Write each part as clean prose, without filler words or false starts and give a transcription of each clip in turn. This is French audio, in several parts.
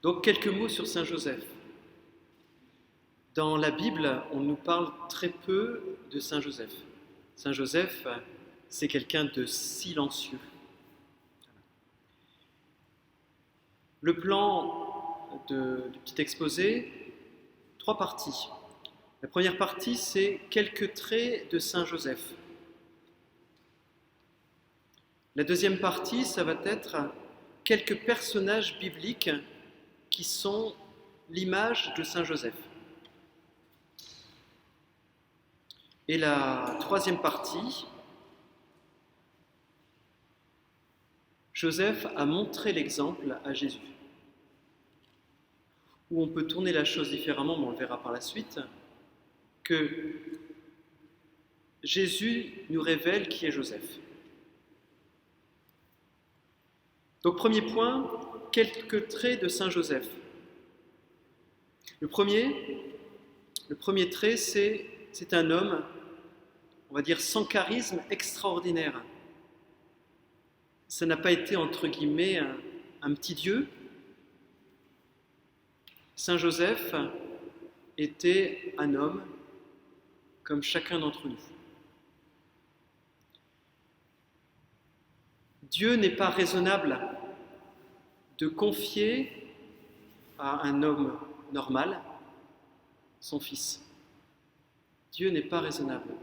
Donc quelques mots sur Saint Joseph. Dans la Bible, on nous parle très peu de Saint Joseph. Saint Joseph, c'est quelqu'un de silencieux. Le plan du petit exposé, 3 parties. La première partie, c'est quelques traits de Saint Joseph. La deuxième partie, ça va être quelques personnages bibliques qui sont l'image de Saint Joseph. Et la troisième partie, Joseph a montré l'exemple à Jésus. Où on peut tourner la chose différemment, mais on le verra par la suite, que Jésus nous révèle qui est Joseph. Donc premier point, quelques traits de Saint Joseph. Le premier trait, c'est un homme, on va dire, sans charisme, extraordinaire. Ça n'a pas été, entre guillemets, un petit Dieu. Saint Joseph était un homme comme chacun d'entre nous. Dieu n'est pas raisonnable de confier à un homme normal son fils. Dieu n'est pas raisonnable.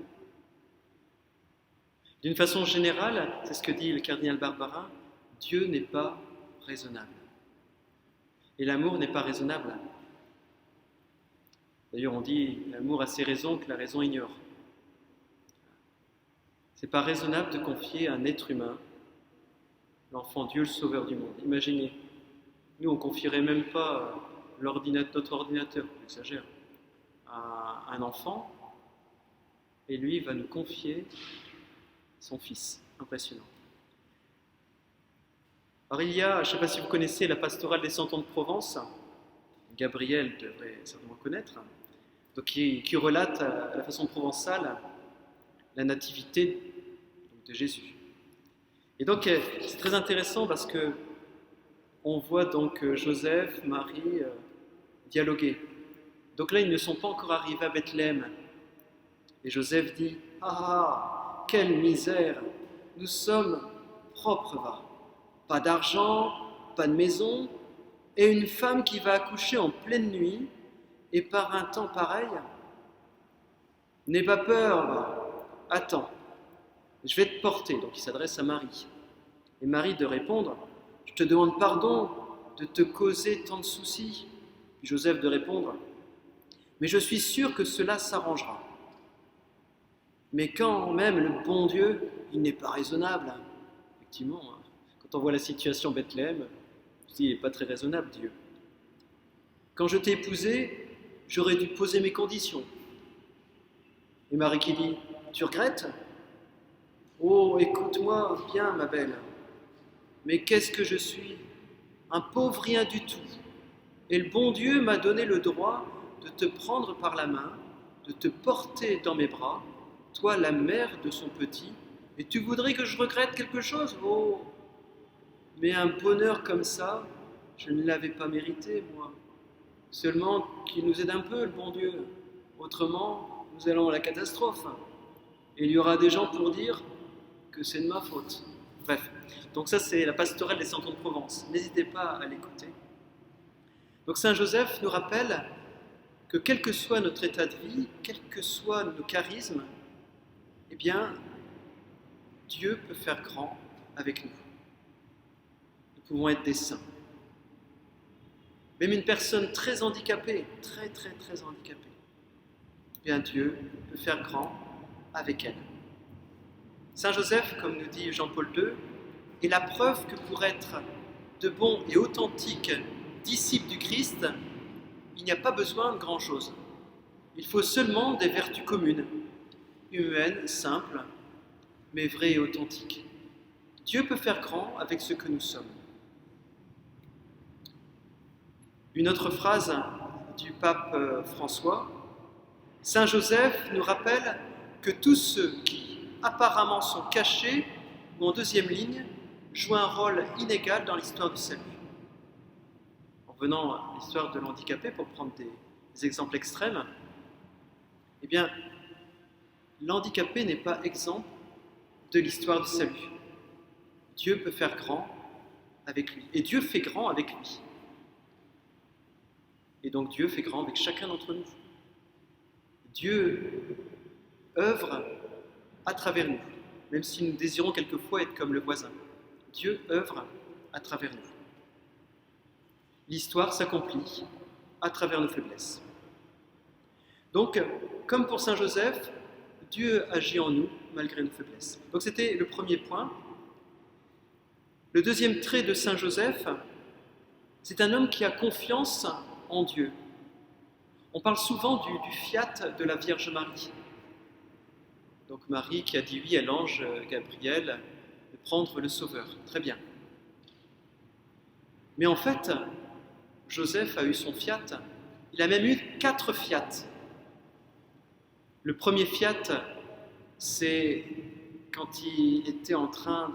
D'une façon générale, c'est ce que dit le cardinal Barbarin, Dieu n'est pas raisonnable. Et l'amour n'est pas raisonnable. D'ailleurs, on dit l'amour a ses raisons que la raison ignore. C'est pas raisonnable de confier à un être humain l'enfant Dieu, le sauveur du monde. Imaginez, nous on confierait même pas notre ordinateur, j'exagère, à un enfant, et lui va nous confier son fils. Impressionnant. Alors il y a, je ne sais pas si vous connaissez la pastorale des 100 ans de Provence, Gabriel devrait certainement connaître, donc qui relate à la façon provençale la nativité de Jésus. Et donc c'est très intéressant parce que on voit donc Joseph, Marie dialoguer. Donc là ils ne sont pas encore arrivés à Bethléem. Et Joseph dit « Ah, quelle misère! Nous sommes propres, va. Pas d'argent, pas de maison, et une femme qui va accoucher en pleine nuit, et par un temps pareil. N'aie pas peur, va. Attends, je vais te porter. » Donc il s'adresse à Marie. Et Marie de répondre « Je te demande pardon de te causer tant de soucis. » Puis Joseph de répondre « Mais je suis sûr que cela s'arrangera. » Mais quand même, le bon Dieu, il n'est pas raisonnable. Effectivement, quand on voit la situation Bethléem, on se dit, il n'est pas très raisonnable, Dieu. Quand je t'ai épousé, j'aurais dû poser mes conditions. Et Marie qui dit, tu regrettes ? Oh, écoute-moi bien, ma belle. Mais qu'est-ce que je suis ? Un pauvre rien du tout. Et le bon Dieu m'a donné le droit de te prendre par la main, de te porter dans mes bras, toi la mère de son petit, et tu voudrais que je regrette quelque chose ? Oh, mais un bonheur comme ça, je ne l'avais pas mérité, moi. Seulement qu'il nous aide un peu, le bon Dieu. Autrement, nous allons à la catastrophe. Et il y aura des gens pour dire que c'est de ma faute. Bref, donc ça c'est la pastorale des 100 ans de Provence. N'hésitez pas à l'écouter. Donc Saint Joseph nous rappelle que quel que soit notre état de vie, quels que soient nos charismes, eh bien, Dieu peut faire grand avec nous. Nous pouvons être des saints. Même une personne très handicapée, très handicapée, eh bien Dieu peut faire grand avec elle. Saint Joseph, comme nous dit Jean-Paul II, est la preuve que pour être de bons et authentiques disciples du Christ, il n'y a pas besoin de grand-chose. Il faut seulement des vertus communes, humaines, simples, mais vraies et authentiques. Dieu peut faire grand avec ce que nous sommes. Une autre phrase du pape François, Saint Joseph nous rappelle que tous ceux qui apparemment sont cachés ou en deuxième ligne jouent un rôle inégal dans l'histoire du salut. Venant à l'histoire de l'handicapé, pour prendre des exemples extrêmes, eh bien, l'handicapé n'est pas exempt de l'histoire du salut. Dieu peut faire grand avec lui. Et Dieu fait grand avec lui. Et donc Dieu fait grand avec chacun d'entre nous. Dieu œuvre à travers nous, même si nous désirons quelquefois être comme le voisin. Dieu œuvre à travers nous. L'histoire s'accomplit à travers nos faiblesses. Donc, comme pour Saint Joseph, Dieu agit en nous malgré nos faiblesses. Donc c'était le premier point. Le deuxième trait de Saint Joseph, c'est un homme qui a confiance en Dieu. On parle souvent du fiat de la Vierge Marie. Donc Marie qui a dit oui à l'ange Gabriel de prendre le Sauveur. Très bien. Mais en fait, Joseph a eu son fiat. Il a même eu 4 fiats. Le premier fiat, c'est quand il était en train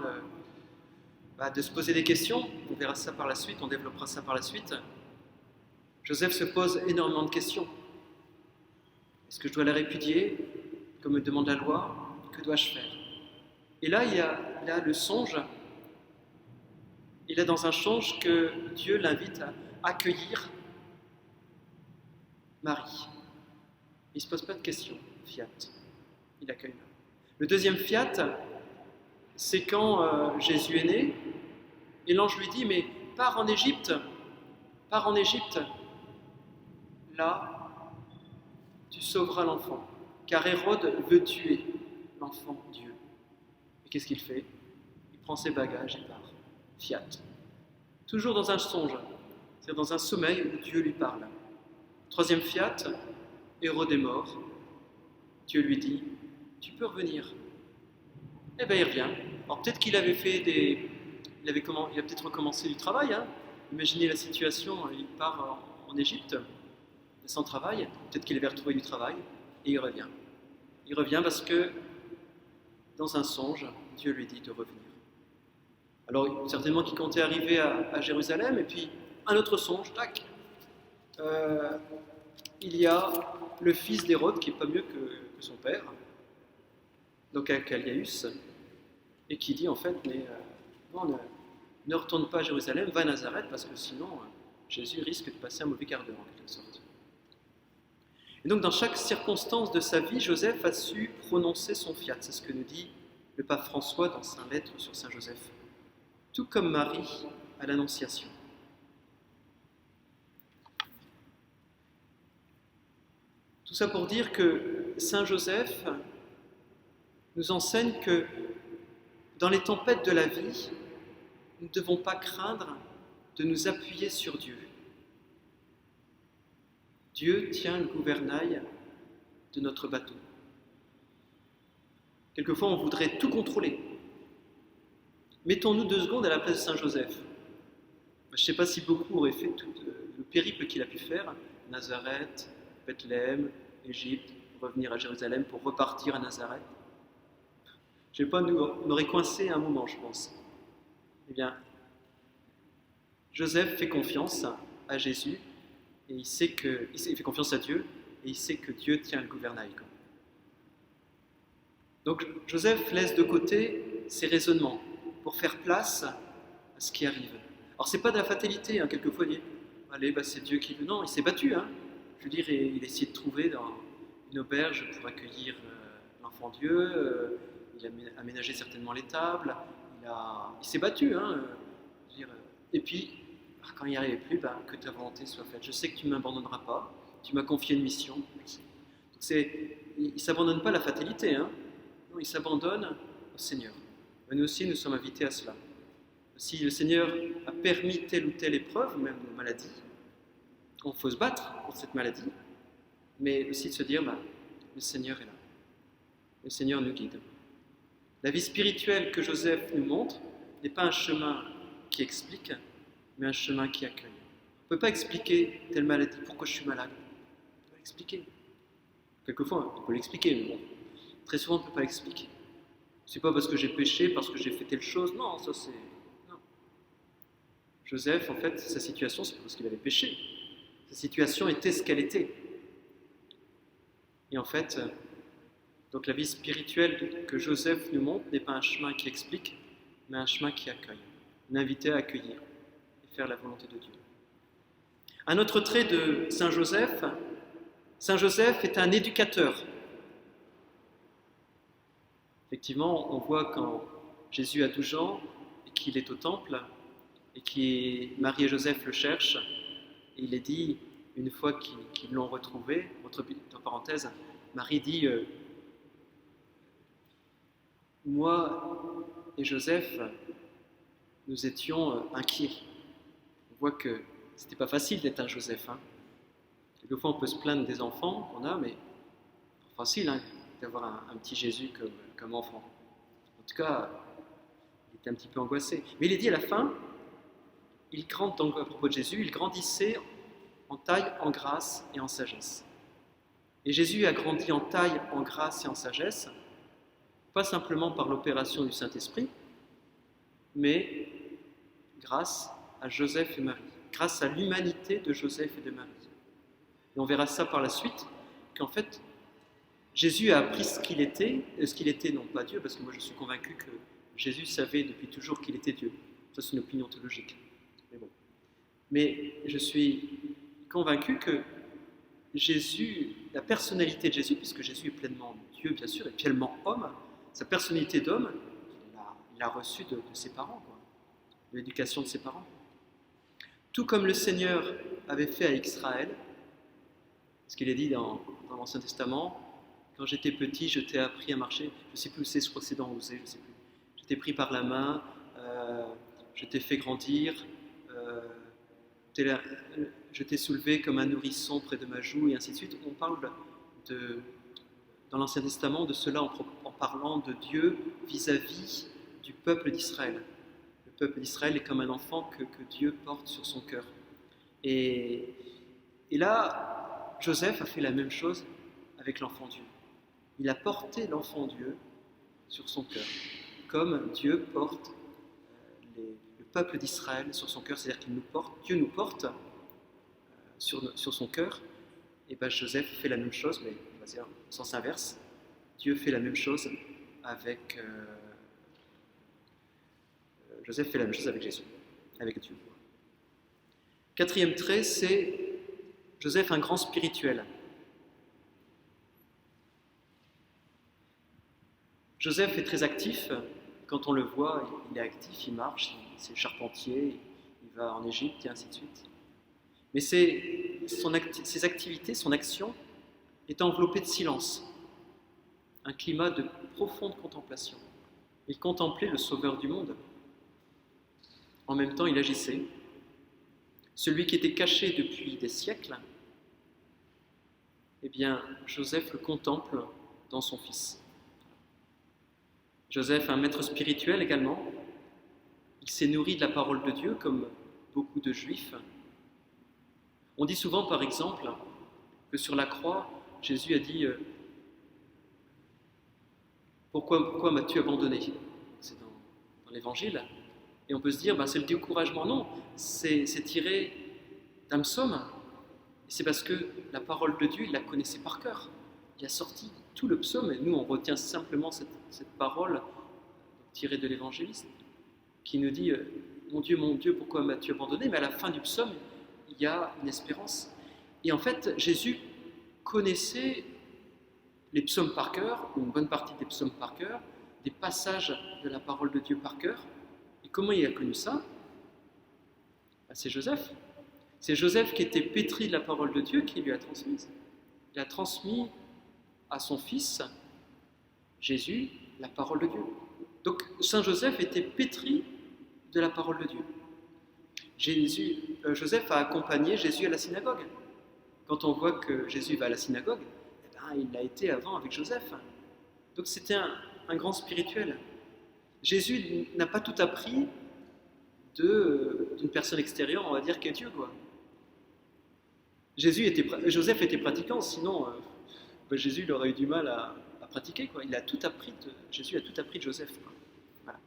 de se poser des questions. On verra ça par la suite, on développera ça par la suite. Joseph se pose énormément de questions. Est-ce que je dois la répudier, comme me demande la loi? Que dois-je faire? Et là, il a le songe. Il a dans un songe que Dieu l'invite à accueillir Marie. Il ne se pose pas de questions, fiat. Il accueille Marie. Le deuxième fiat, c'est quand Jésus est né, et l'ange lui dit, mais pars en Égypte, là, tu sauveras l'enfant, car Hérode veut tuer l'enfant Dieu. Et qu'est-ce qu'il fait? Il prend ses bagages et part. Fiat. Toujours dans un songe, c'est-à-dire dans un sommeil où Dieu lui parle. Troisième fiat, Hérode est mort. Dieu lui dit, tu peux revenir. Eh bien, il revient. Alors peut-être qu'il avait il a peut-être recommencé du travail. Hein. Imaginez la situation, il part en Égypte, sans travail. Peut-être qu'il avait retrouvé du travail, et il revient. Il revient parce que, dans un songe, Dieu lui dit de revenir. Alors, certainement qu'il comptait arriver à Jérusalem, et puis, un autre songe, tac. Il y a le fils d'Hérode, qui n'est pas mieux que son père, donc Archelaüs, et qui dit en fait, mais ne retourne pas à Jérusalem, va à Nazareth, parce que sinon, Jésus risque de passer un mauvais quart d'heure, en quelque sorte. Et donc, dans chaque circonstance de sa vie, Joseph a su prononcer son fiat. C'est ce que nous dit le pape François dans sa lettre sur Saint Joseph. Tout comme Marie à l'Annonciation. Tout ça pour dire que Saint Joseph nous enseigne que dans les tempêtes de la vie, nous ne devons pas craindre de nous appuyer sur Dieu. Dieu tient le gouvernail de notre bateau. Quelquefois, on voudrait tout contrôler. Mettons-nous 2 secondes à la place de Saint Joseph. Je ne sais pas si beaucoup auraient fait tout le périple qu'il a pu faire, Nazareth, Bethléem, Égypte, revenir à Jérusalem pour repartir à Nazareth. Je ne sais pas, on aurait coincé un moment, je pense. Eh bien, Joseph fait confiance à Jésus, et il fait confiance à Dieu, et il sait que Dieu tient le gouvernail. Donc Joseph laisse de côté ses raisonnements pour faire place à ce qui arrive. Alors c'est pas de la fatalité, hein. Quelquefois il dit allez, c'est Dieu qui veut. Non, il s'est battu. Hein. Je veux dire, il a essayé de trouver dans une auberge pour accueillir l'enfant Dieu. Il a aménagé certainement les tables. Il s'est battu. Hein. Et puis quand il n'y arrivait plus, que ta volonté soit faite. Je sais que tu ne m'abandonneras pas. Tu m'as confié une mission. Donc il ne s'abandonne pas à la fatalité. Hein. Non, il s'abandonne au Seigneur. Mais nous aussi, nous sommes invités à cela. Si le Seigneur a permis telle ou telle épreuve, même une maladie, il faut se battre contre cette maladie, mais aussi de se dire, le Seigneur est là. Le Seigneur nous guide. La vie spirituelle que Joseph nous montre n'est pas un chemin qui explique, mais un chemin qui accueille. On ne peut pas expliquer telle maladie, pourquoi je suis malade. On ne peut pas l'expliquer. Quelquefois, on peut l'expliquer, mais bon, très souvent, on ne peut pas l'expliquer. C'est pas parce que j'ai péché, parce que j'ai fait telle chose. Non, ça c'est... Non. Joseph, en fait, sa situation, c'est parce qu'il avait péché. Sa situation était ce qu'elle était. Et en fait, donc la vie spirituelle que Joseph nous montre n'est pas un chemin qui explique, mais un chemin qui accueille. Une invité à accueillir et faire la volonté de Dieu. Un autre trait de Saint Joseph est un éducateur. Effectivement, on voit quand Jésus a 12 ans et qu'il est au temple et que Marie et Joseph le cherchent, et il est dit, une fois qu'ils l'ont retrouvé, entre parenthèses, Marie dit moi et Joseph, nous étions inquiets. On voit que c'était pas facile d'être un Joseph. Quelquefois, on peut se plaindre des enfants qu'on a, mais c'est facile d'avoir un petit Jésus comme enfant. En tout cas, il était un petit peu angoissé. Mais il est dit à la fin, donc à propos de Jésus, il grandissait en taille, en grâce et en sagesse. Et Jésus a grandi en taille, en grâce et en sagesse, pas simplement par l'opération du Saint-Esprit, mais grâce à Joseph et Marie, grâce à l'humanité de Joseph et de Marie. Et on verra ça par la suite, qu'en fait, Jésus a appris ce qu'il était, non pas Dieu, parce que moi je suis convaincu que Jésus savait depuis toujours qu'il était Dieu. Ça c'est une opinion théologique. Mais bon. Mais je suis convaincu que Jésus, la personnalité de Jésus, puisque Jésus est pleinement Dieu bien sûr, et pleinement homme, sa personnalité d'homme, il l'a reçue de ses parents, de l'éducation de ses parents. Tout comme le Seigneur avait fait à Israël, ce qu'il est dit dans l'Ancien Testament, quand j'étais petit, je t'ai appris à marcher, je ne sais plus où c'est, je crois que c'est dans Osée, je ne sais plus. Je t'ai pris par la main, je t'ai fait grandir, je t'ai soulevé comme un nourrisson près de ma joue, et ainsi de suite. On parle dans l'Ancien Testament de cela en parlant de Dieu vis-à-vis du peuple d'Israël. Le peuple d'Israël est comme un enfant que Dieu porte sur son cœur. Et là, Joseph a fait la même chose avec l'enfant Dieu. Il a porté l'enfant Dieu sur son cœur, comme Dieu porte le peuple d'Israël sur son cœur, c'est-à-dire Dieu nous porte sur son cœur. Et bien Joseph fait la même chose, mais on va dire en sens inverse. Dieu fait la même chose avec Joseph fait la même chose avec Jésus, avec Dieu. Quatrième trait, c'est Joseph, un grand spirituel. Joseph est très actif. Quand on le voit, il est actif, il marche, c'est charpentier, il va en Égypte et ainsi de suite. Mais ses activités, son action est enveloppée de silence, un climat de profonde contemplation. Il contemplait le Sauveur du monde. En même temps, il agissait. Celui qui était caché depuis des siècles, eh bien, Joseph le contemple dans son Fils. Joseph, un maître spirituel également, il s'est nourri de la parole de Dieu comme beaucoup de Juifs. On dit souvent, par exemple, que sur la croix, Jésus a dit « Pourquoi m'as-tu abandonné ?» C'est dans l'Évangile. Et on peut se dire, c'est le découragement. Non, c'est tiré d'un psaume. C'est parce que la parole de Dieu, il la connaissait par cœur. Il a sorti tout le psaume, et nous, on retient simplement cette parole tirée de l'Évangéliste, qui nous dit « Mon Dieu, pourquoi m'as-tu abandonné ?» Mais à la fin du psaume, il y a une espérance. Et en fait, Jésus connaissait les psaumes par cœur, ou une bonne partie des psaumes par cœur, des passages de la parole de Dieu par cœur. Et comment il a connu ça ? C'est Joseph. C'est Joseph qui était pétri de la parole de Dieu qui lui a transmise. Il a transmis à son fils, Jésus, la parole de Dieu. Donc Saint Joseph était pétri de la parole de Dieu. Joseph a accompagné Jésus à la synagogue. Quand on voit que Jésus va à la synagogue, il l'a été avant avec Joseph. Donc c'était un grand spirituel. Jésus n'a pas tout appris d'une personne extérieure, on va dire, qu'est Dieu, quoi. Joseph était pratiquant, sinon Jésus il aurait eu du mal à pratiquer, quoi. Jésus a tout appris de Joseph, quoi. Voilà.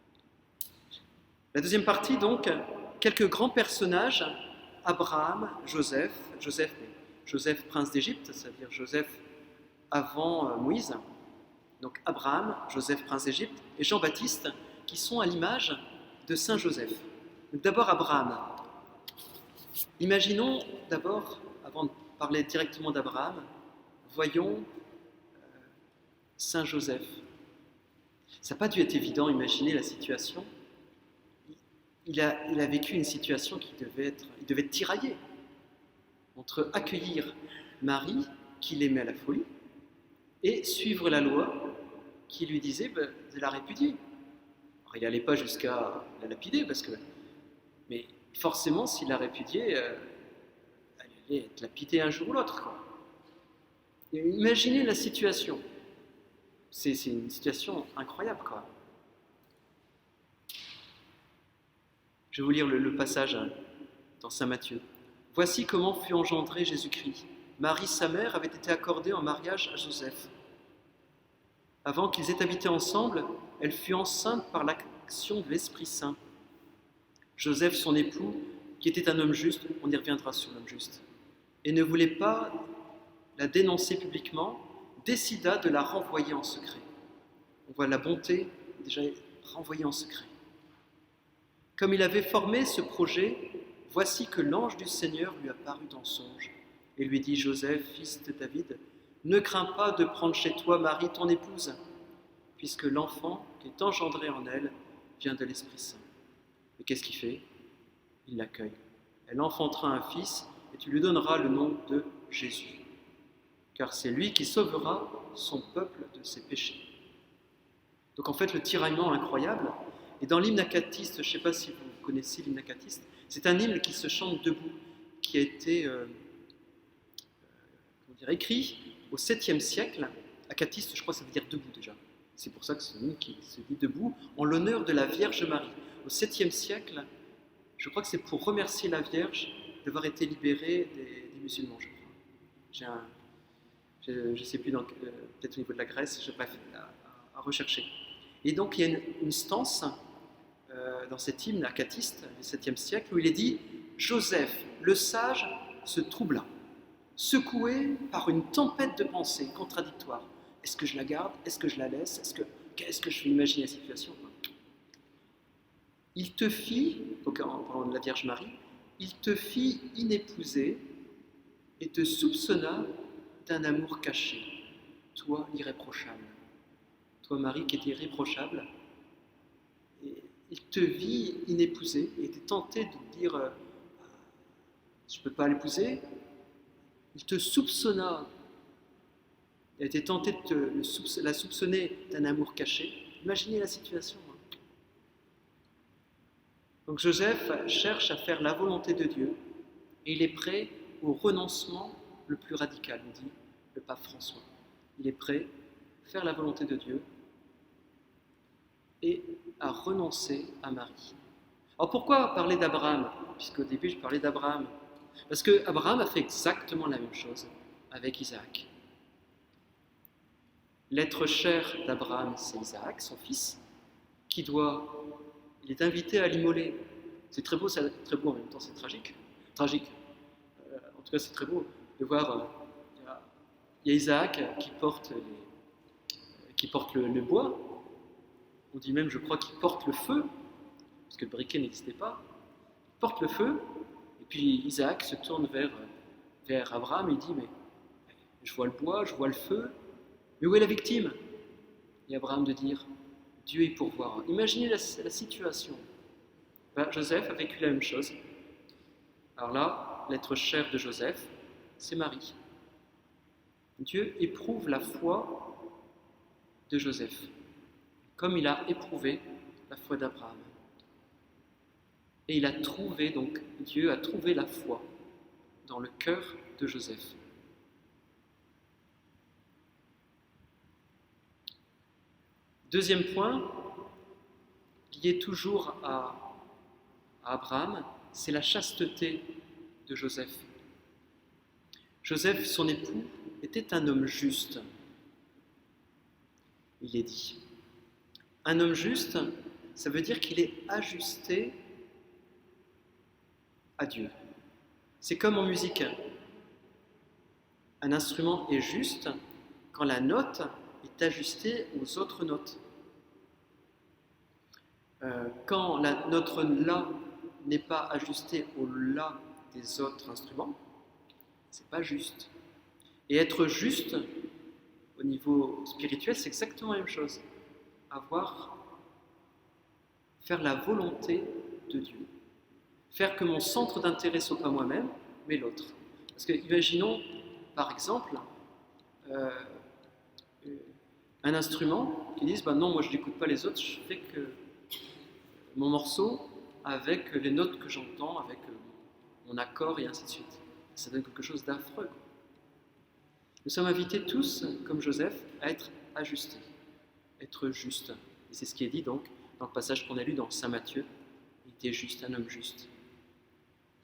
La deuxième partie, donc, quelques grands personnages, Abraham, Joseph, prince d'Égypte, c'est-à-dire Joseph avant Moïse, donc Abraham, Joseph, prince d'Égypte, et Jean-Baptiste, qui sont à l'image de Saint Joseph. Donc d'abord Abraham. Imaginons d'abord, avant de parler directement d'Abraham, voyons Saint Joseph. Ça n'a pas dû être évident, imaginer la situation. Il a vécu une situation il devait être tiraillé entre accueillir Marie, qu'il aimait à la folie, et suivre la loi qui lui disait de la répudier. Alors, il n'allait pas jusqu'à la lapider, mais forcément, s'il la répudiait, elle allait être lapidée un jour ou l'autre, quoi. Et imaginez la situation. C'est une situation incroyable, quoi. Je vais vous lire le passage dans Saint Matthieu. « Voici comment fut engendré Jésus-Christ. Marie, sa mère, avait été accordée en mariage à Joseph. Avant qu'ils aient habité ensemble, elle fut enceinte par l'action de l'Esprit Saint. Joseph, son époux, qui était un homme juste, on y reviendra sur l'homme juste, et ne voulait pas la dénoncer publiquement, décida de la renvoyer en secret. » On voit la bonté, déjà renvoyée en secret. « Comme il avait formé ce projet, voici que l'ange du Seigneur lui apparut en songe et lui dit, Joseph, fils de David, ne crains pas de prendre chez toi Marie, ton épouse, puisque l'enfant qui est engendré en elle vient de l'Esprit Saint. » Et qu'est-ce qu'il fait? Il l'accueille. Elle enfantera un fils et tu lui donneras le nom de Jésus, car c'est lui qui sauvera son peuple de ses péchés. Donc en fait, le tiraillement incroyable. Et dans l'hymne acatiste, je ne sais pas si vous connaissez l'hymne acatiste, c'est un hymne qui se chante debout, qui a été écrit au 7e siècle. Acatiste, je crois que ça veut dire debout déjà. C'est pour ça que c'est un hymne qui se dit debout, en l'honneur de la Vierge Marie. Au 7e siècle, je crois que c'est pour remercier la Vierge d'avoir été libérée des musulmans, je crois. Je ne sais plus, peut-être au niveau de la Grèce, je n'ai pas fait à rechercher. Et donc il y a une stance dans cet hymne acatiste du 7e siècle où il est dit « Joseph, le sage, se troubla, secoué par une tempête de pensées contradictoires. Est-ce que je la garde? Est-ce que je la laisse? Qu'est-ce que je fais imaginer la situation? Il te fit, donc en parlant de la Vierge Marie, il te fit inépouser et te soupçonna d'un amour caché, toi irréprochable. » Toi, Marie, qui était irréprochable, et il te vit inépousée et était tenté de dire je ne peux pas l'épouser. Il te soupçonna, il a été tenté de la soupçonner d'un amour caché. Imaginez la situation. Donc Joseph cherche à faire la volonté de Dieu et il est prêt au renoncement le plus radical, nous dit le pape François. Il est prêt à faire la volonté de Dieu et à renoncer à Marie. Alors pourquoi parler d'Abraham? Puisqu'au début je parlais d'Abraham. Parce qu'Abraham a fait exactement la même chose avec Isaac. L'être cher d'Abraham, c'est Isaac, son fils, il est invité à l'immoler. C'est très beau, en même temps c'est tragique. En tout cas c'est très beau de voir, il y a Isaac qui porte le bois. On dit même, je crois, qu'il porte le feu, parce que le briquet n'existait pas. Il porte le feu, et puis Isaac se tourne vers Abraham et dit, mais je vois le bois, je vois le feu, mais où est la victime? Et Abraham de dire, Dieu y pourvoira. Imaginez la situation. Joseph a vécu la même chose. Alors là, l'être cher de Joseph, c'est Marie. Dieu éprouve la foi de Joseph, comme il a éprouvé la foi d'Abraham. Et Dieu a trouvé la foi dans le cœur de Joseph. Deuxième point, lié toujours à Abraham, c'est la chasteté de Joseph. Joseph, son époux, était un homme juste. Il est dit. Un homme juste, ça veut dire qu'il est ajusté à Dieu. C'est comme en musique. Un instrument est juste quand la note est ajustée aux autres notes. Quand notre La n'est pas ajustée au La des autres instruments, c'est pas juste. Et être juste, au niveau spirituel, c'est exactement la même chose. Faire la volonté de Dieu. Faire que mon centre d'intérêt soit pas moi-même, mais l'autre. Parce que imaginons, par exemple, un instrument qui dise non, moi je n'écoute pas les autres, je fais que mon morceau avec les notes que j'entends, avec mon accord et ainsi de suite. Ça donne quelque chose d'affreux. Nous sommes invités tous, comme Joseph, à être ajustés, être justes. Et c'est ce qui est dit donc dans le passage qu'on a lu dans Saint Matthieu. Il était juste, un homme juste.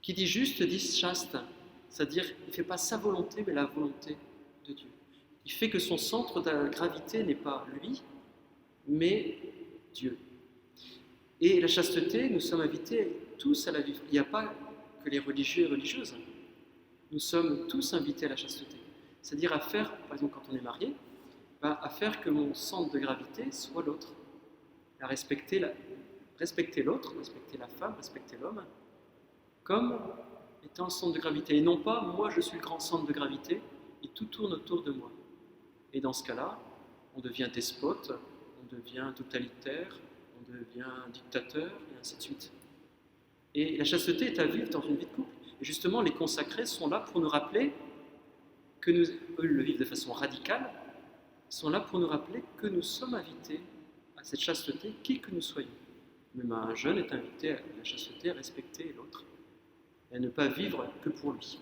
Qui dit juste dit chaste, c'est-à-dire il ne fait pas sa volonté, mais la volonté de Dieu. Il fait que son centre de gravité n'est pas lui, mais Dieu. Et la chasteté, nous sommes invités tous à la vivre. Il n'y a pas que les religieux et religieuses. Nous sommes tous invités à la chasteté. C'est-à-dire à faire, par exemple quand on est marié, à faire que mon centre de gravité soit l'autre. À respecter l'autre, respecter la femme, respecter l'homme, comme étant centre de gravité. Et non pas, moi je suis le grand centre de gravité, et tout tourne autour de moi. Et dans ce cas-là, on devient despote, on devient totalitaire, on devient dictateur, et ainsi de suite. Et la chasteté est à vivre dans une vie de couple. Et justement, les consacrés sont là pour nous rappeler que eux le vivent de façon radicale, sont là pour nous rappeler que nous sommes invités à cette chasteté, qui que nous soyons. Même un jeune est invité à la chasteté, à respecter l'autre, et à ne pas vivre que pour lui.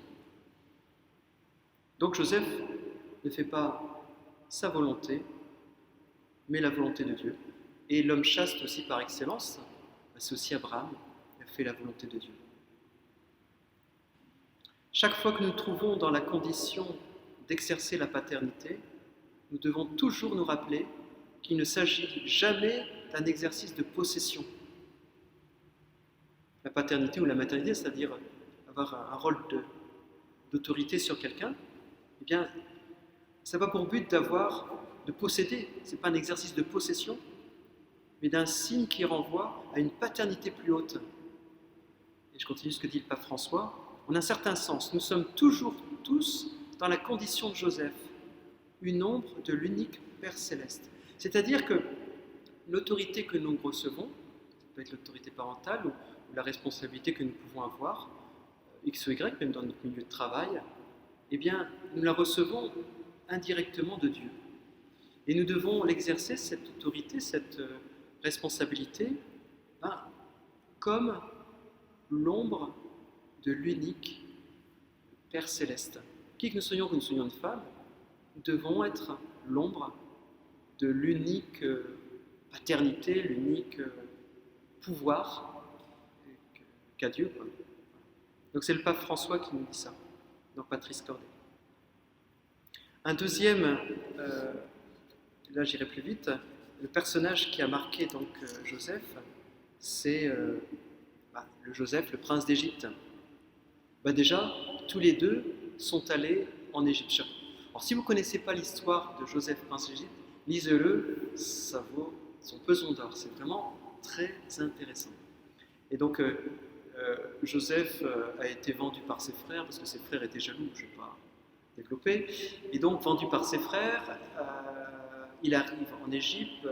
Donc Joseph ne fait pas sa volonté, mais la volonté de Dieu. Et l'homme chaste aussi par excellence, c'est aussi Abraham, qui a fait la volonté de Dieu. Chaque fois que nous nous trouvons dans la condition d'exercer la paternité, nous devons toujours nous rappeler qu'il ne s'agit jamais d'un exercice de possession. La paternité ou la maternité, c'est-à-dire avoir un rôle d'autorité sur quelqu'un, eh bien, ça n'a pas pour but de posséder, ce n'est pas un exercice de possession, mais d'un signe qui renvoie à une paternité plus haute. Et je continue ce que dit le pape François. En un certain sens, nous sommes toujours tous dans la condition de Joseph, une ombre de l'unique Père céleste. C'est-à-dire que l'autorité que nous recevons, ça peut être l'autorité parentale ou la responsabilité que nous pouvons avoir, X ou Y, même dans notre milieu de travail, eh bien, nous la recevons indirectement de Dieu. Et nous devons l'exercer, cette autorité, cette responsabilité, comme l'ombre de l'unique Père céleste. Qui que nous soyons une femme, nous devons être l'ombre de l'unique paternité, l'unique pouvoir qu'a Dieu. Donc c'est le pape François qui nous dit ça, dans Patris Corde. Un deuxième, là j'irai plus vite, le personnage qui a marqué donc Joseph, c'est le Joseph, le prince d'Égypte. Déjà, tous les deux sont allés en Égypte. Alors si vous ne connaissez pas l'histoire de Joseph, prince d'Égypte, lisez-le, ça vaut son pesant d'or, c'est vraiment très intéressant. Et donc, Joseph a été vendu par ses frères, parce que ses frères étaient jaloux, je ne vais pas développer, et donc vendu par ses frères, il arrive en Égypte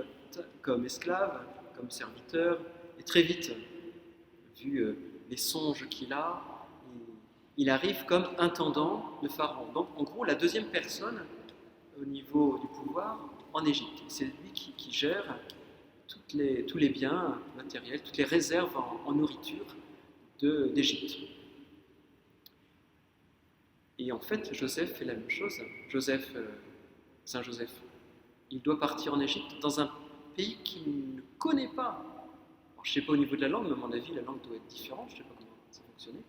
comme esclave, comme serviteur, et très vite, vu les songes qu'il a, il arrive comme intendant de Pharaon. Donc en gros, la deuxième personne au niveau du pouvoir en Égypte. C'est lui qui gère tous les biens matériels, toutes les réserves en nourriture d'Égypte. Et en fait, Joseph fait la même chose. Saint Joseph, il doit partir en Égypte dans un pays qu'il ne connaît pas. Alors, je ne sais pas au niveau de la langue, mais à mon avis, la langue doit être différente, je ne sais pas comment ça fonctionnait.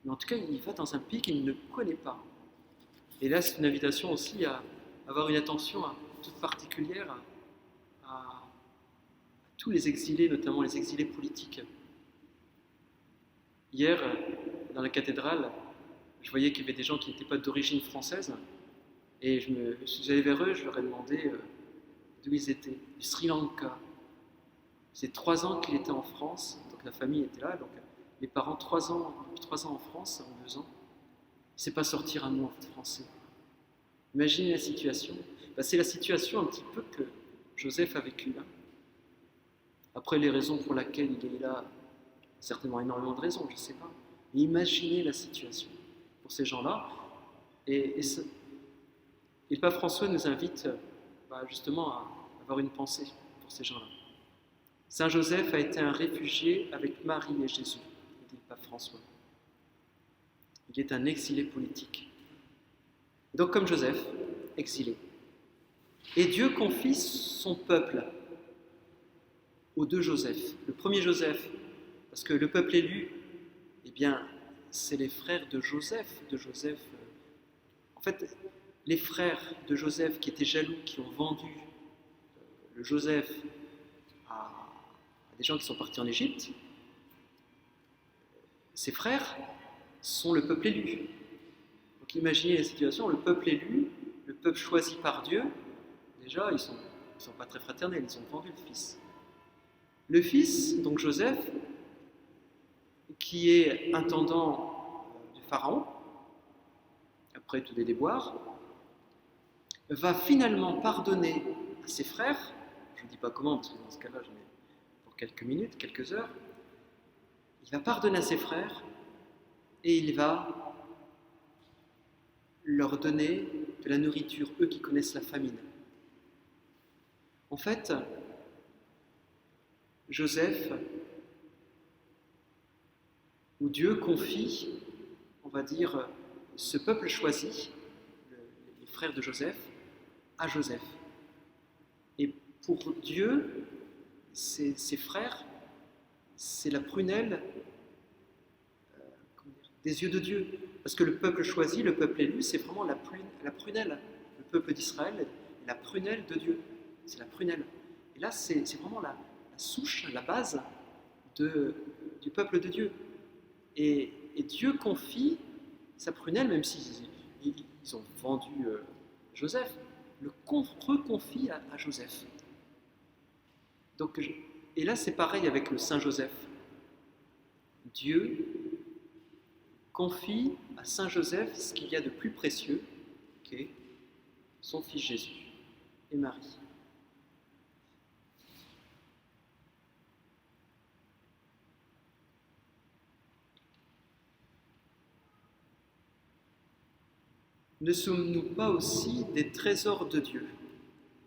Mais en tout cas, il va dans un pays qu'il ne connaît pas. Et là, c'est une invitation aussi à avoir une attention toute particulière à tous les exilés, notamment les exilés politiques. Hier, dans la cathédrale, je voyais qu'il y avait des gens qui n'étaient pas d'origine française, et j'allais vers eux, je leur ai demandé d'où ils étaient, du Sri Lanka. C'est 3 ans qu'il était en France, donc la famille était là, donc les parents, 3 ans en France, en 2 ans, il ne sait pas sortir un mot français. Imaginez la situation. C'est la situation un petit peu que Joseph a vécue là. Après, les raisons pour lesquelles il est là, certainement énormément de raisons, je ne sais pas. Mais imaginez la situation pour ces gens-là. Et le pape François nous invite justement à avoir une pensée pour ces gens-là. Saint Joseph a été un réfugié avec Marie et Jésus, dit le pape François. Il est un exilé politique. Et donc, comme Joseph, exilé. Et Dieu confie son peuple aux 2 Joseph. Le premier Joseph, parce que le peuple élu, eh bien, c'est les frères de Joseph. En fait, les frères de Joseph qui étaient jaloux, qui ont vendu le Joseph à des gens qui sont partis en Égypte, ces frères sont le peuple élu. Donc imaginez la situation, le peuple élu, le peuple choisi par Dieu, déjà ils sont pas très fraternels, ils ont vendu le fils. Le fils, donc Joseph, qui est intendant du Pharaon, après tous les déboires, va finalement pardonner à ses frères, je ne dis pas comment, parce que dans ce cas-là, je mets pour quelques minutes, quelques heures, il va pardonner à ses frères et il va leur donner de la nourriture, eux qui connaissent la famine. En fait, Joseph, où Dieu confie, on va dire, ce peuple choisi, les frères de Joseph, à Joseph. Et pour Dieu, ses frères, c'est la prunelle des yeux de Dieu. Parce que le peuple choisi, le peuple élu, c'est vraiment la prunelle. Le peuple d'Israël est la prunelle de Dieu. C'est la prunelle. Et là, c'est vraiment la souche, la base du peuple de Dieu. Et Dieu confie sa prunelle, même s'ils ont vendu Joseph, le reconfie à Joseph. Donc, et là, c'est pareil avec le Saint Joseph. Dieu confie à Saint Joseph ce qu'il y a de plus précieux, qu'est son fils Jésus et Marie. Ne sommes-nous pas aussi des trésors de Dieu?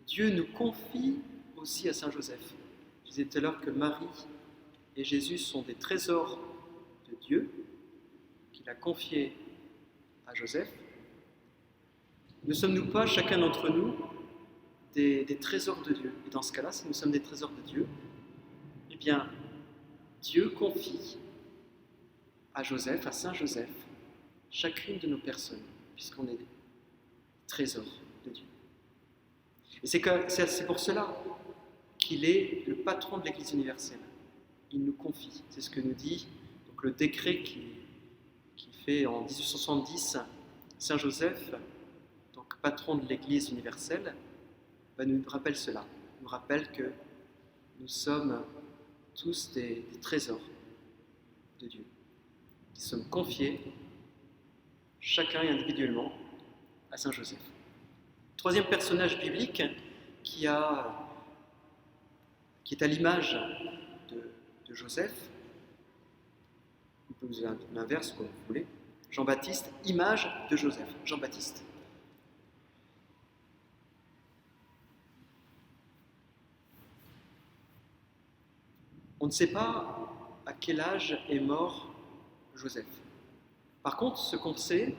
Dieu nous confie aussi à Saint Joseph. Je disais tout à l'heure que Marie et Jésus sont des trésors de Dieu qu'il a confiés à Joseph. Ne sommes-nous pas, chacun d'entre nous, des trésors de Dieu? Et dans ce cas-là, si nous sommes des trésors de Dieu, eh bien, Dieu confie à Joseph, à Saint Joseph, chacune de nos personnes, puisqu'on est des trésors de Dieu. Et c'est pour cela qu'il est le patron de l'Église universelle. Il nous confie, c'est ce que nous dit donc, le décret qui fait en 1870 Saint Joseph, donc patron de l'Église universelle, nous rappelle cela, nous rappelle que nous sommes tous des trésors de Dieu, qui sommes confiés, chacun et individuellement, à Saint Joseph. Troisième personnage biblique qui est à l'image de Joseph, on peut vous l'inverse comme vous voulez, Jean-Baptiste, image de Joseph, Jean-Baptiste. On ne sait pas à quel âge est mort Joseph. Par contre, ce qu'on sait,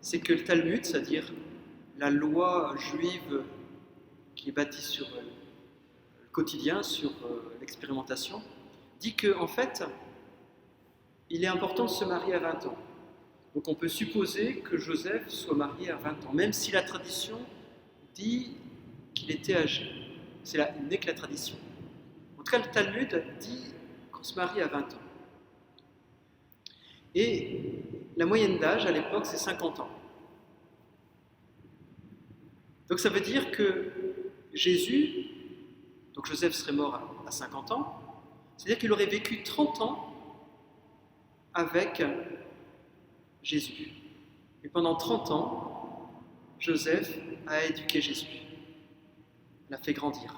c'est que le Talmud, c'est-à-dire la loi juive qui est bâtie sur le quotidien, sur l'expérimentation, dit qu'en fait, il est important de se marier à 20 ans. Donc on peut supposer que Joseph soit marié à 20 ans, même si la tradition dit qu'il était âgé. Il n'est que la tradition. En tout cas, le Talmud dit qu'on se marie à 20 ans. Et la moyenne d'âge à l'époque, c'est 50 ans. Donc ça veut dire que Jésus, donc Joseph serait mort à 50 ans, c'est-à-dire qu'il aurait vécu 30 ans avec Jésus. Et pendant 30 ans, Joseph a éduqué Jésus, l'a fait grandir.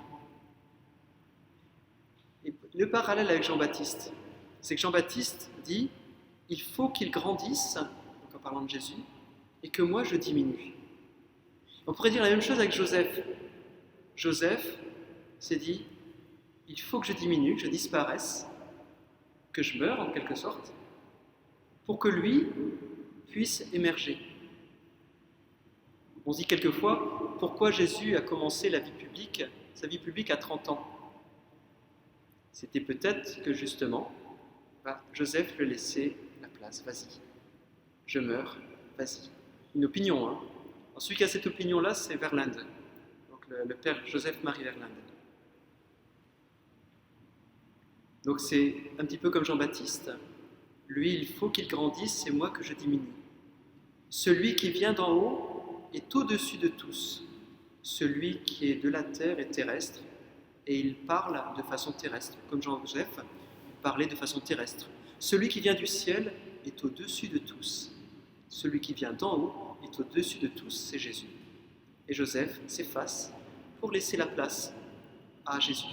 Et le parallèle avec Jean-Baptiste, c'est que Jean-Baptiste dit « Il faut qu'il grandisse », donc en parlant de Jésus, « et que moi je diminue ». On pourrait dire la même chose avec Joseph. Joseph s'est dit « Il faut que je diminue, que je disparaisse, que je meure en quelque sorte, pour que lui puisse émerger. » On se dit quelquefois pourquoi Jésus a commencé sa vie publique à 30 ans. C'était peut-être que justement, Joseph lui laissait la place. Vas-y, je meurs, vas-y. Une opinion, hein. Celui qui a cette opinion-là, c'est Verlaine, donc le père Joseph-Marie Verlaine. Donc c'est un petit peu comme Jean-Baptiste. Lui, il faut qu'il grandisse, c'est moi que je diminue. Celui qui vient d'en haut est au-dessus de tous. Celui qui est de la terre est terrestre, et il parle de façon terrestre. Comme Jean-Joseph, il parlait de façon terrestre. Celui qui vient du ciel est au-dessus de tous. Celui qui vient d'en haut est au-dessus de tous, c'est Jésus. Et Joseph s'efface pour laisser la place à Jésus.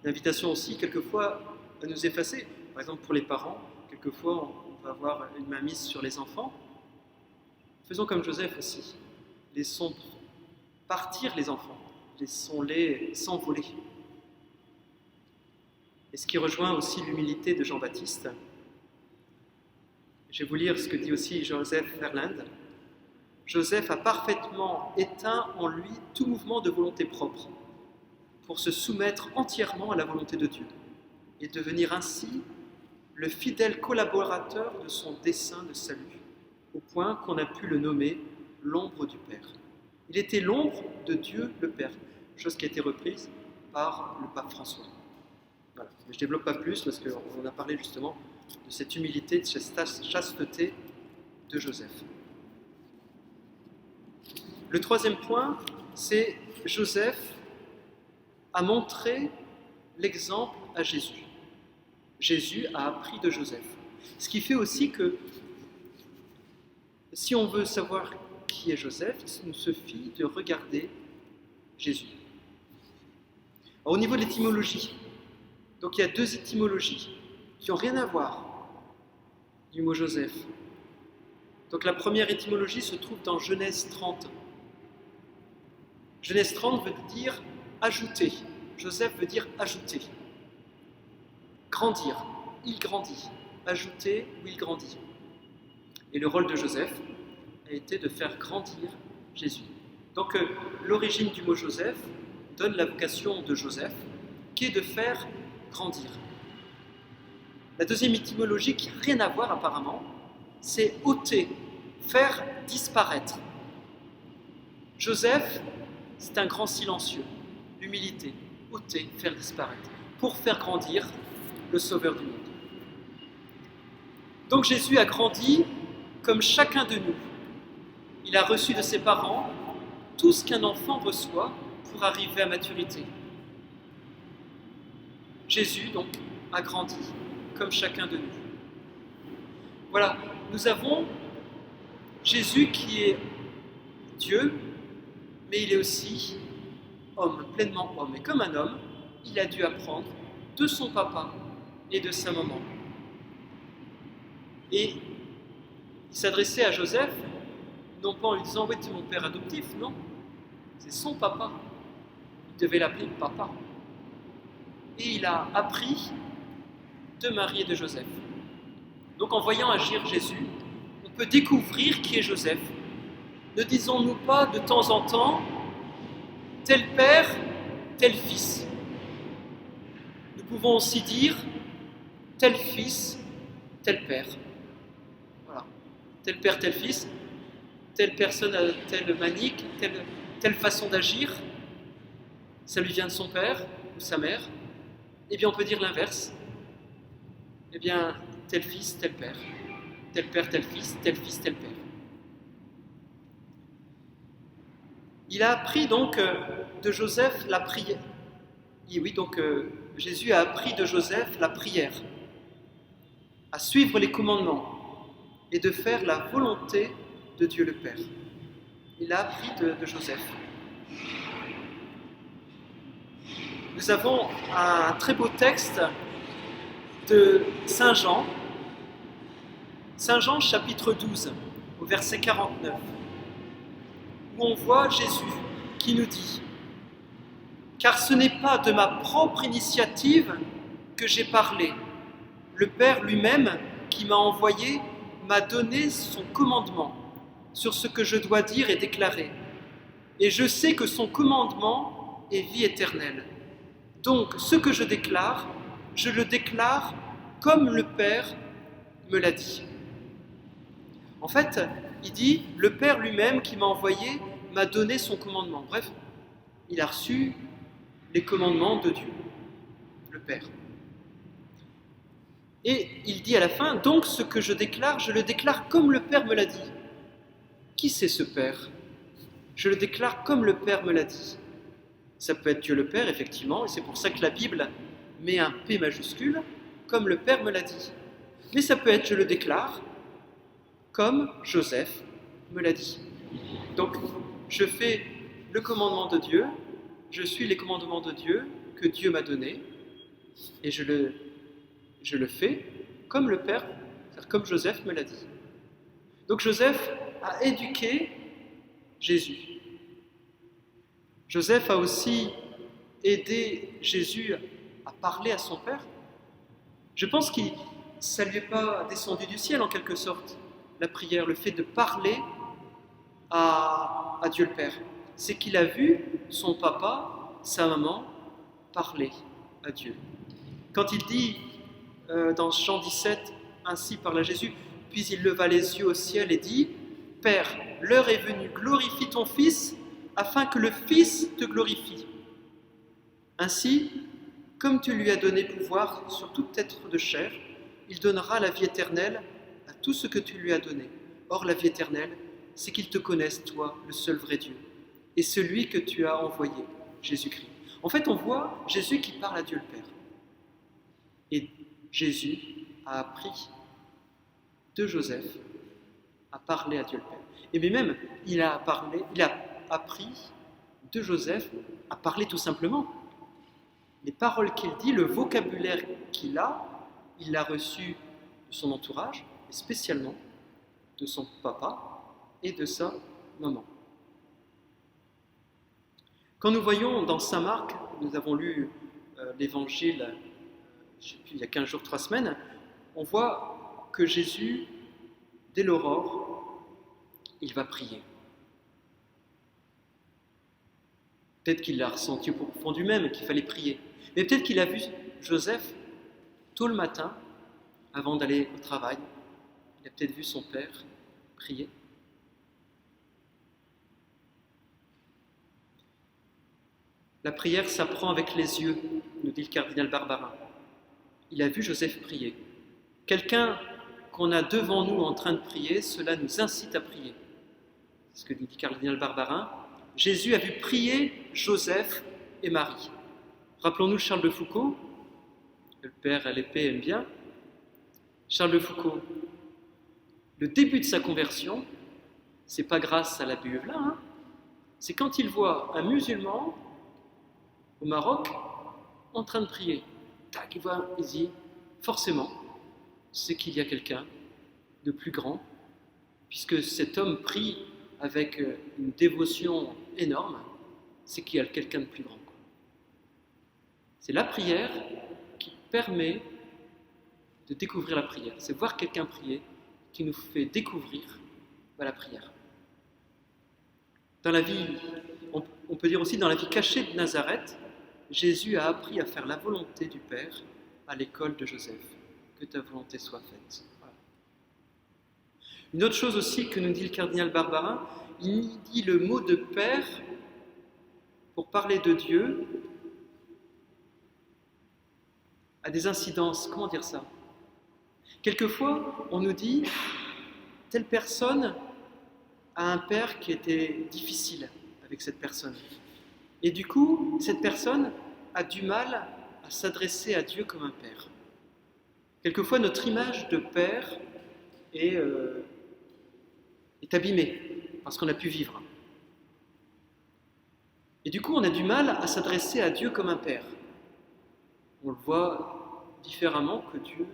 L'invitation aussi, quelquefois, à nous effacer. Par exemple, pour les parents, quelquefois, on va avoir une mainmise sur les enfants. Faisons comme Joseph aussi. Laissons partir les enfants. Laissons-les s'envoler. Et ce qui rejoint aussi l'humilité de Jean-Baptiste. Je vais vous lire ce que dit aussi Joseph Verlaine. Joseph a parfaitement éteint en lui tout mouvement de volonté propre pour se soumettre entièrement à la volonté de Dieu et devenir ainsi le fidèle collaborateur de son dessein de salut, au point qu'on a pu le nommer l'ombre du Père. Il était l'ombre de Dieu le Père, chose qui a été reprise par le pape François. Voilà. Je ne développe pas plus parce qu'on a parlé justement de cette humilité, de cette chasteté de Joseph. Le troisième point, c'est Joseph a montré l'exemple à Jésus. Jésus a appris de Joseph. Ce qui fait aussi que si on veut savoir qui est Joseph, il nous suffit de regarder Jésus. Alors, au niveau de l'étymologie, donc il y a deux étymologies qui n'ont rien à voir du mot Joseph. Donc la première étymologie se trouve dans Genèse 30. Genèse 30 veut dire ajouter. Joseph veut dire ajouter. Grandir. Il grandit. Ajouter ou il grandit. Et le rôle de Joseph a été de faire grandir Jésus. Donc l'origine du mot Joseph donne la vocation de Joseph, qui est de faire grandir. La deuxième étymologie, qui n'a rien à voir apparemment, c'est ôter, faire disparaître. Joseph, c'est un grand silencieux, l'humilité, ôter, faire disparaître, pour faire grandir le Sauveur du monde. Donc Jésus a grandi comme chacun de nous. Il a reçu de ses parents tout ce qu'un enfant reçoit pour arriver à maturité. Jésus, donc, a grandi comme chacun de nous. Voilà, nous avons Jésus qui est Dieu, mais il est aussi homme, pleinement homme. Et comme un homme, il a dû apprendre de son papa et de sa maman. Et il s'adressait à Joseph, non pas en lui disant « Oui, tu es mon père adoptif », non, c'est son papa. Il devait l'appeler papa. Et il a appris de Marie et de Joseph. Donc en voyant agir Jésus, on peut découvrir qui est Joseph. Ne disons-nous pas de temps en temps « tel père, tel fils ». Nous pouvons aussi dire « tel fils, tel père ». Voilà. Tel père, tel fils, telle personne a telle manique, telle façon d'agir, ça lui vient de son père ou sa mère. Eh bien, on peut dire l'inverse. Eh bien, tel fils, tel père. tel père, tel fils, tel fils, tel père. Il a appris donc de Joseph la prière. Et oui, donc Jésus a appris de Joseph la prière, à suivre les commandements et de faire la volonté de Dieu le Père. Il a appris de Joseph. Nous avons un très beau texte de Saint Jean chapitre 12, au verset 49, où on voit Jésus qui nous dit « Car ce n'est pas de ma propre initiative que j'ai parlé. Le Père lui-même qui m'a envoyé m'a donné son commandement sur ce que je dois dire et déclarer. Et je sais que son commandement est vie éternelle. Donc ce que je le déclare comme le Père me l'a dit. » En fait, il dit « Le Père lui-même qui m'a envoyé m'a donné son commandement. » Bref, il a reçu les commandements de Dieu, le Père. Et il dit à la fin, donc ce que je le déclare comme le Père me l'a dit. Qui c'est ce Père ? Je le déclare comme le Père me l'a dit. Ça peut être Dieu le Père, effectivement, et c'est pour ça que la Bible met un P majuscule, comme le Père me l'a dit. Mais ça peut être je le déclare comme Joseph me l'a dit. Donc, je fais le commandement de Dieu, je suis les commandements de Dieu que Dieu m'a donnés, et je le fais comme le Père, c'est-à-dire comme Joseph me l'a dit. Donc Joseph a éduqué Jésus. Joseph a aussi aidé Jésus à parler à son Père. Je pense que ça ne lui est pas descendu du ciel en quelque sorte, la prière, le fait de parler à Dieu le Père. C'est qu'il a vu son papa, sa maman, parler à Dieu. Quand il dit dans Jean 17, ainsi parla Jésus, puis il leva les yeux au ciel et dit, « Père, l'heure est venue, glorifie ton Fils, afin que le Fils te glorifie. Ainsi, comme tu lui as donné pouvoir sur tout être de chair, il donnera la vie éternelle à tout ce que tu lui as donné. Or, la vie éternelle, c'est qu'ils te connaissent, toi, le seul vrai Dieu, et celui que tu as envoyé, Jésus-Christ. » En fait, on voit Jésus qui parle à Dieu le Père. Et Jésus a appris de Joseph à parler à Dieu le Père. Et mais même, il a appris de Joseph à parler tout simplement. Les paroles qu'il dit, le vocabulaire qu'il a, il l'a reçu de son entourage, et spécialement de son papa et de sa maman. Quand nous voyons dans Saint Marc, nous avons lu l'évangile, je ne sais plus, il y a 15 jours, 3 semaines, on voit que Jésus, dès l'aurore, il va prier. Peut-être qu'il l'a ressenti au fond du même, qu'il fallait prier. Mais peut-être qu'il a vu Joseph tôt le matin, avant d'aller au travail. Il a peut-être vu son père prier. La prière s'apprend avec les yeux, nous dit le cardinal Barbarin. Il a vu Joseph prier. Quelqu'un qu'on a devant nous en train de prier, cela nous incite à prier. C'est ce que nous dit le cardinal Barbarin. Jésus a vu prier Joseph et Marie. Rappelons-nous Charles de Foucauld, que le père à l'épée aime bien. Charles de Foucauld, le début de sa conversion, c'est pas grâce à l'abbé Huvelin, c'est quand il voit un musulman au Maroc en train de prier. Tac, il dit, forcément, c'est qu'il y a quelqu'un de plus grand, puisque cet homme prie avec une dévotion énorme, c'est qu'il y a quelqu'un de plus grand. C'est la prière qui permet de découvrir la prière. C'est voir quelqu'un prier qui nous fait découvrir la prière. Dans la vie, on peut dire aussi dans la vie cachée de Nazareth, Jésus a appris à faire la volonté du Père à l'école de Joseph. Que ta volonté soit faite. Voilà. Une autre chose aussi que nous dit le cardinal Barbarin, il dit le mot de Père pour parler de Dieu a des incidences. Comment dire ça ? Quelquefois, on nous dit, telle personne a un père qui était difficile avec cette personne. Et du coup, cette personne a du mal à s'adresser à Dieu comme un père. Quelquefois, notre image de père est abîmée parce qu'on a pu vivre. Et du coup, on a du mal à s'adresser à Dieu comme un père. On le voit différemment que Dieu.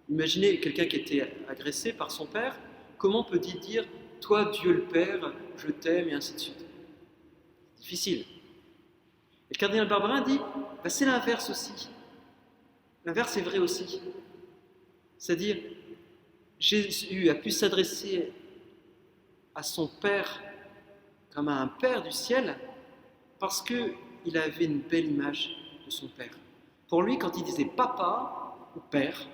Imaginez quelqu'un qui était agressé par son père, comment peut-il dire « Toi, Dieu le Père, je t'aime » et ainsi de suite. C'est difficile. Et le cardinal Barbarin dit c'est l'inverse aussi. L'inverse est vrai aussi. C'est-à-dire, Jésus a pu s'adresser à son Père comme à un Père du ciel parce qu'il avait une belle image de son Père. Pour lui, quand il disait papa ou père,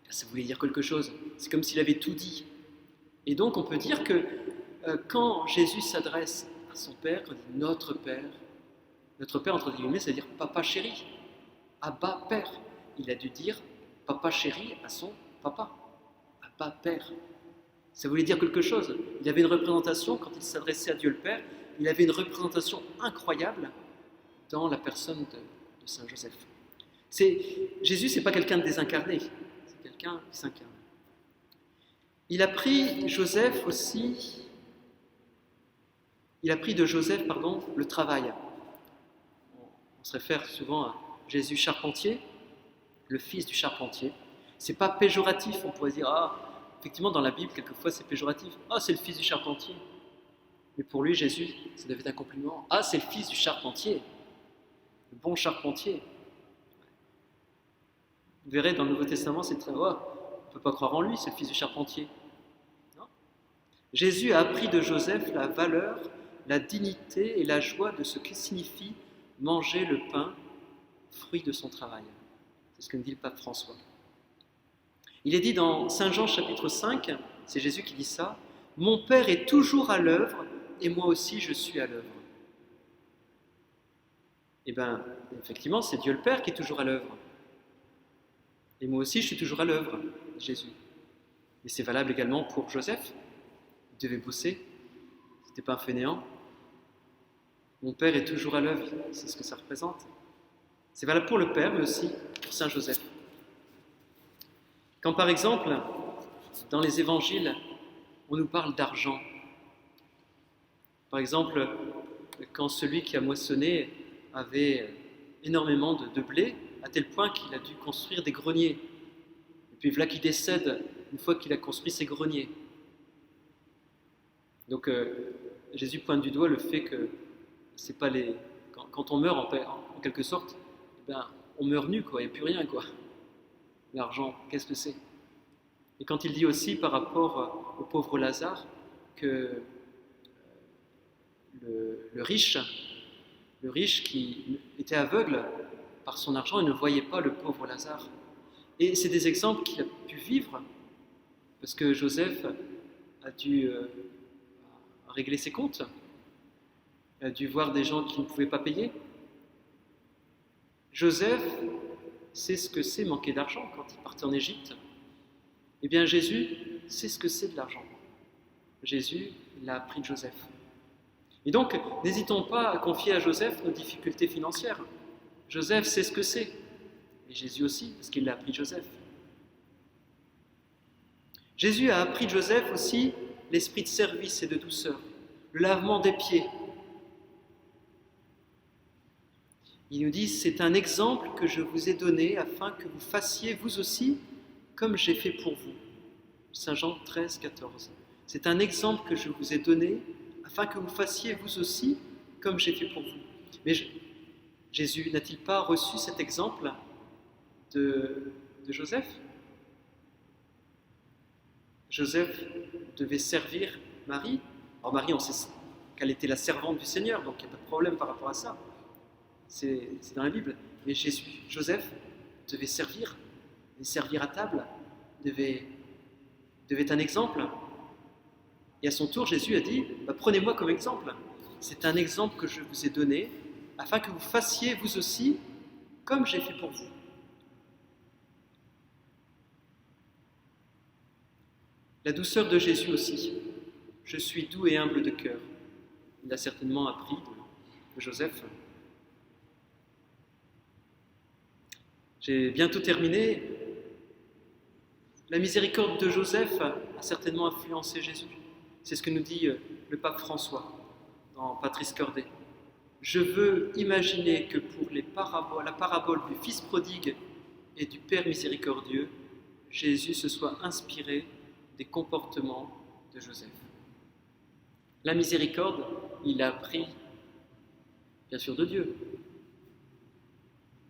ça voulait dire quelque chose. C'est comme s'il avait tout dit. Et donc on peut dire que quand Jésus s'adresse à son Père, quand il dit notre Père entre guillemets, c'est-à-dire papa chéri, Abba Père. Il a dû dire papa chéri à son papa, Abba Père. Ça voulait dire quelque chose. Il avait une représentation, quand il s'adressait à Dieu le Père, il avait une représentation incroyable dans la personne de Saint Joseph. Jésus, ce n'est pas quelqu'un de désincarné, c'est quelqu'un qui s'incarne. Il a pris de Joseph, le travail. On se réfère souvent à Jésus charpentier, le fils du charpentier. C'est pas péjoratif, on pourrait dire, effectivement dans la Bible, quelquefois c'est péjoratif. C'est le fils du charpentier. Mais pour lui, Jésus, ça devait être un compliment. C'est le fils du charpentier, le bon charpentier. Vous verrez dans le Nouveau Testament, c'est très on ne peut pas croire en lui, c'est le fils du charpentier. Non. Jésus a appris de Joseph la valeur, la dignité et la joie de ce que signifie manger le pain, fruit de son travail. C'est ce que nous dit le pape François. Il est dit dans Saint Jean chapitre 5, c'est Jésus qui dit ça, « Mon Père est toujours à l'œuvre et moi aussi je suis à l'œuvre. » Eh bien, effectivement, c'est Dieu le Père qui est toujours à l'œuvre. Et moi aussi, je suis toujours à l'œuvre, Jésus. Mais c'est valable également pour Joseph. Il devait bosser. Ce n'était pas un fainéant. Mon Père est toujours à l'œuvre. C'est ce que ça représente. C'est valable pour le Père, mais aussi pour Saint Joseph. Quand, par exemple, dans les évangiles, on nous parle d'argent. Par exemple, quand celui qui a moissonné avait énormément de blé, à tel point qu'il a dû construire des greniers. Et puis voilà qu'il décède une fois qu'il a construit ses greniers. Donc Jésus pointe du doigt le fait que c'est pas quand on meurt en quelque sorte, on meurt nu, il n'y a plus rien, L'argent, qu'est-ce que c'est? Et quand il dit aussi par rapport au pauvre Lazare que le riche qui était aveugle par son argent, il ne voyait pas le pauvre Lazare. Et c'est des exemples qu'il a pu vivre, parce que Joseph a dû régler ses comptes, il a dû voir des gens qui ne pouvaient pas payer. Joseph sait ce que c'est manquer d'argent quand il partait en Égypte. Eh bien Jésus sait ce que c'est de l'argent. Jésus l'a appris de Joseph. Et donc, n'hésitons pas à confier à Joseph nos difficultés financières. Joseph sait ce que c'est. Et Jésus aussi, parce qu'il l'a appris de Joseph. Jésus a appris de Joseph aussi l'esprit de service et de douceur, le lavement des pieds. Il nous dit, c'est un exemple que je vous ai donné afin que vous fassiez vous aussi comme j'ai fait pour vous. Saint Jean 13, 14. C'est un exemple que je vous ai donné afin que vous fassiez vous aussi comme j'ai fait pour vous. Mais Jésus n'a-t-il pas reçu cet exemple de Joseph? Joseph devait servir Marie. Alors Marie, on sait qu'elle était la servante du Seigneur, donc il n'y a pas de problème par rapport à ça. C'est dans la Bible. Mais Joseph devait servir à table, devait être un exemple. Et à son tour, Jésus a dit, prenez-moi comme exemple. C'est un exemple que je vous ai donné, afin que vous fassiez vous aussi comme j'ai fait pour vous. La douceur de Jésus aussi. Je suis doux et humble de cœur. Il a certainement appris de Joseph. J'ai bientôt terminé. La miséricorde de Joseph a certainement influencé Jésus. C'est ce que nous dit le pape François dans Patris Corde. Je veux imaginer que pour la parabole du Fils prodigue et du Père miséricordieux, Jésus se soit inspiré des comportements de Joseph. La miséricorde, il l'a appris, bien sûr, de Dieu,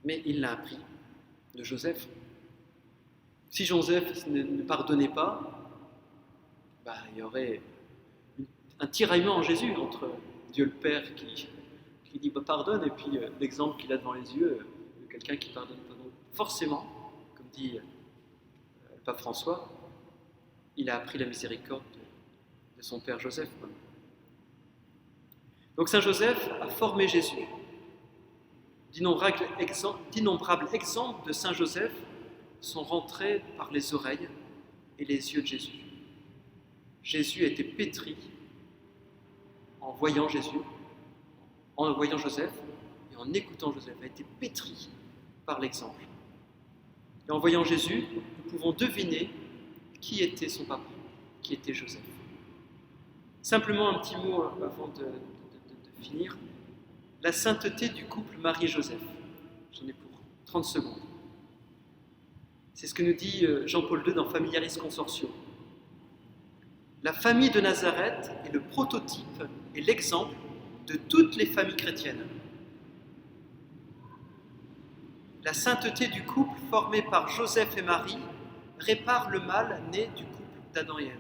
mais il l'a appris de Joseph. Si Joseph ne pardonnait pas, il y aurait un tiraillement en Jésus entre Dieu le Père qui dit pardonne et puis l'exemple qu'il a devant les yeux de quelqu'un qui pardonne pas. Donc, forcément, comme dit le pape François, il a appris la miséricorde de son père Joseph. Donc Saint Joseph a formé Jésus. D'innombrables exemples de Saint Joseph sont rentrés par les oreilles et les yeux de Jésus. Jésus a été pétri en voyant Jésus, en voyant Joseph et en écoutant Joseph, a été pétri par l'exemple. Et en voyant Jésus, nous pouvons deviner qui était son papa, qui était Joseph. Simplement un petit mot avant de finir. La sainteté du couple Marie-Joseph. J'en ai pour 30 secondes. C'est ce que nous dit Jean-Paul II dans Familiaris Consortio. La famille de Nazareth est le prototype et l'exemple de toutes les familles chrétiennes. La sainteté du couple formé par Joseph et Marie répare le mal né du couple d'Adam et Ève.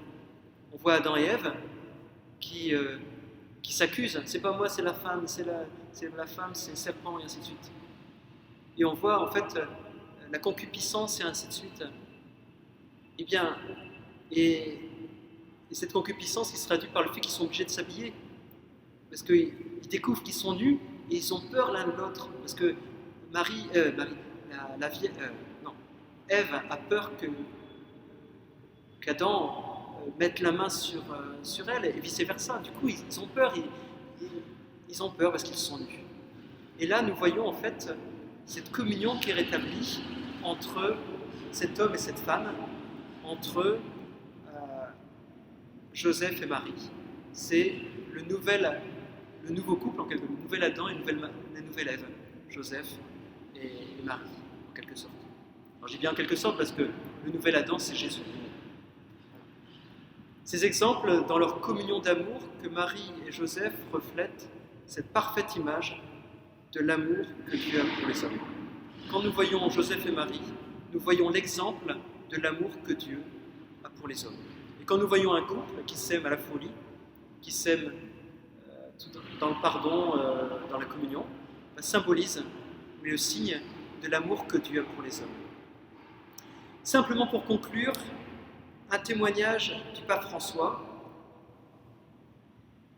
On voit Adam et Ève qui s'accusent. C'est pas moi, c'est la femme, c'est la femme, c'est le serpent, et ainsi de suite. Et on voit en fait la concupiscence et ainsi de suite. Et cette concupiscence qui se traduit par le fait qu'ils sont obligés de s'habiller. Parce qu'ils découvrent qu'ils sont nus et ils ont peur l'un de l'autre. Parce que Ève a peur qu'Adam mette la main sur elle et vice-versa. Du coup, ils ont peur. Ils ont peur parce qu'ils sont nus. Et là, nous voyons en fait cette communion qui est rétablie entre cet homme et cette femme, entre Joseph et Marie. C'est le nouveau couple, en quelque sorte, le nouvel Adam et la nouvelle Ève, Joseph et Marie, en quelque sorte. Alors je dis bien en quelque sorte parce que le nouvel Adam, c'est Jésus. Ces exemples, dans leur communion d'amour, que Marie et Joseph reflètent cette parfaite image de l'amour que Dieu a pour les hommes. Quand nous voyons Joseph et Marie, nous voyons l'exemple de l'amour que Dieu a pour les hommes. Et quand nous voyons un couple qui s'aime à la folie, qui s'aime dans le pardon, dans la communion, symbolise le signe de l'amour que Dieu a pour les hommes. Simplement pour conclure, un témoignage du pape François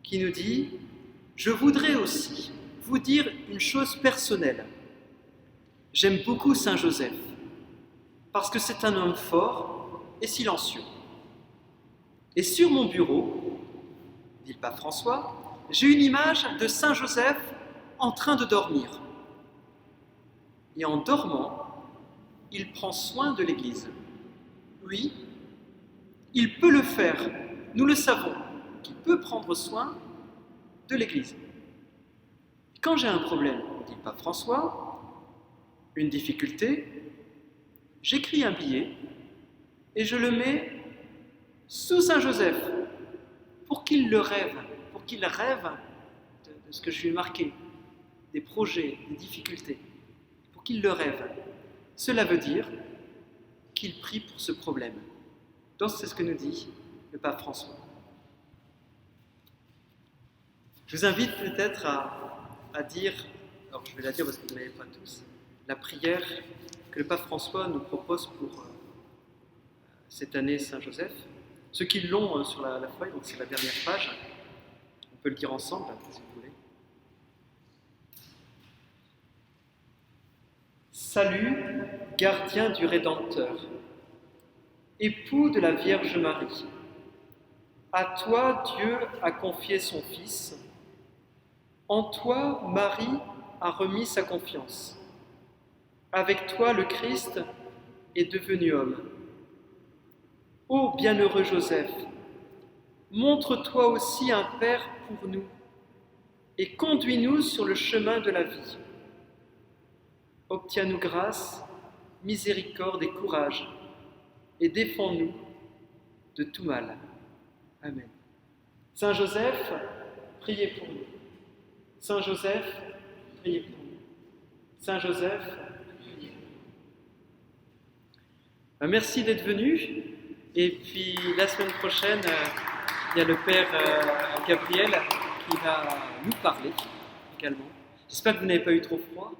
qui nous dit « Je voudrais aussi vous dire une chose personnelle. J'aime beaucoup Saint Joseph parce que c'est un homme fort et silencieux. Et sur mon bureau, dit le pape François, j'ai une image de Saint Joseph en train de dormir. Et en dormant, il prend soin de l'Église. Oui, il peut le faire, nous le savons, qu'il peut prendre soin de l'Église. Quand j'ai un problème, dit le pape François, une difficulté, j'écris un billet et je le mets sous Saint Joseph pour qu'il rêve de ce que je lui ai marqué, des projets, des difficultés, pour qu'il le rêve. Cela veut dire qu'il prie pour ce problème. Donc c'est ce que nous dit le pape François. Je vous invite peut-être à dire, alors je vais la dire parce que vous ne l'avez pas tous, la prière que le pape François nous propose pour cette année Saint-Joseph. Ceux qui l'ont sur la feuille, donc c'est la dernière page, on peut le dire ensemble, si vous voulez. Salut, gardien du Rédempteur, époux de la Vierge Marie, À toi, Dieu a confié son Fils. En toi, Marie a remis sa confiance. Avec toi, le Christ est devenu homme. Ô bienheureux Joseph, montre-toi aussi un Père pour nous et conduis-nous sur le chemin de la vie. Obtiens-nous grâce, miséricorde et courage, et défends-nous de tout mal. Amen. Saint Joseph, priez pour nous. Saint Joseph, priez pour nous. Saint Joseph, priez pour nous. Merci d'être venu. Et puis la semaine prochaine, il y a le Père Gabriel qui va nous parler également. J'espère que vous n'avez pas eu trop froid.